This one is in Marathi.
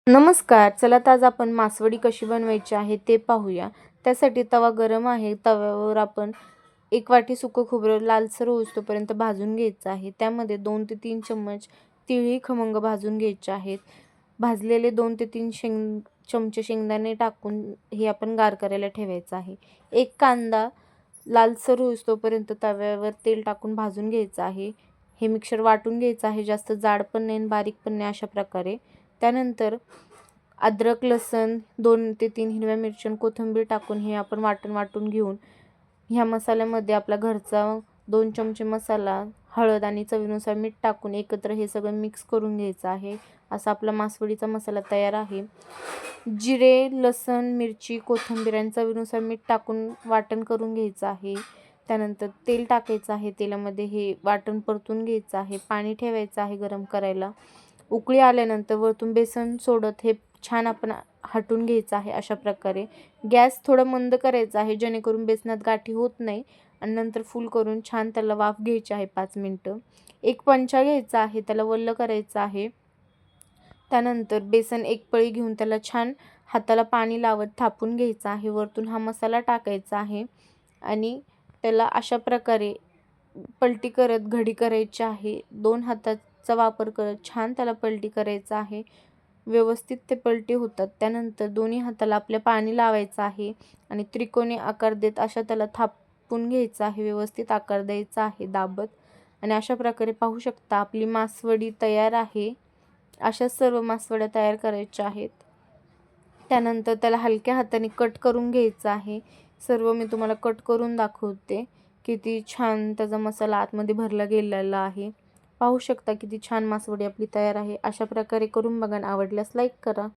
नमस्कार. चला तर आज आपण मासवडी कशी बनवायची आहे ते पाहूया. त्यासाठी तवा गरम आहे. तव्यावर आपण 1 वाटी सुकं खोबरं लालसर होईस्तोपर्यंत भाजून घ्यायचं आहे. त्यामध्ये 2 ते 3 चम्मच तिळही खमंग भाजून घ्यायचे आहेत. भाजलेले 2 ते 3 चमचे शेंगदाणे टाकून हे आपण गार करायला ठेवायचं आहे. 1 कांदा लालसर होईस्तोपर्यंत तव्यावर तेल टाकून भाजून घ्यायचं आहे. हे मिक्सर वाटून घ्यायचं आहे. जास्त जाड पण नाही आणि बारीक पण नाही अशा प्रकारे. त्यानंतर अद्रक, लसूण, 2 ते 3 हिरव्या मिरच्या आणि कोथिंबीर टाकून हे आपण वाटून घेऊन ह्या मसाल्यामध्ये आपला घरचा 2 चमचे मसाला, हळद आणि चवीनुसार मीठ टाकून एकत्र हे सगळं मिक्स करून घ्यायचं आहे. असा आपला मासवडीचा मसाला तयार आहे. जिरे, लसूण, मिरची, कोथिंबीर आणि चवीनुसार मीठ टाकून वाटण करून घ्यायचं आहे. त्यानंतर तेल टाकायचं आहे. तेलामध्ये हे वाटण परतून घ्यायचं आहे. पाणी ठेवायचं आहे गरम करायला. उकळी आल्यानंतर वरतून बेसन सोडत हे छान आपण हटवून घ्यायचं आहे. अशा प्रकारे गॅस थोडा मंद करायचा आहे जेणेकरून बेसनात गाठी होत नाही आणि नंतर फुल करून छान त्याला वाफ घ्यायची आहे 5 मिनटं. एक पंचा घ्यायचा आहे, त्याला वल्ल करायचं आहे. त्यानंतर बेसन एक पळी घेऊन त्याला छान हाताला पाणी लावत थापून घ्यायचं आहे. वरतून हा मसाला टाकायचा आहे आणि त्याला अशा प्रकारे पलटी करत घडी करायची आहे. 2 हाताचा वापर करत छान त्याला पलटी करायचं आहे. व्यवस्थित ते पलटी होतात. त्यानंतर दोन्ही हाताला आपल्या पाणी लावायचं आहे आणि त्रिकोणी आकार देत अशा त्याला थापून घ्यायचं आहे. व्यवस्थित आकार द्यायचा आहे दाबत आणि अशा प्रकारे पाहू शकता आपली मासवडी तयार आहे. अशा सर्व मासवड्या तयार करायच्या आहेत. त्यानंतर त्याला हलक्या हाताने कट करून घ्यायचं आहे. सर्व मी तुम्हाला कट करून दाखवते. किती छान त्याचा मसाला आतमध्ये भरला गेलेला आहे. पाहू शकता किती छान मासवडी आपली तयार आहे. अशा प्रकारे करून बघा आणि आवडल्यास लाईक करा.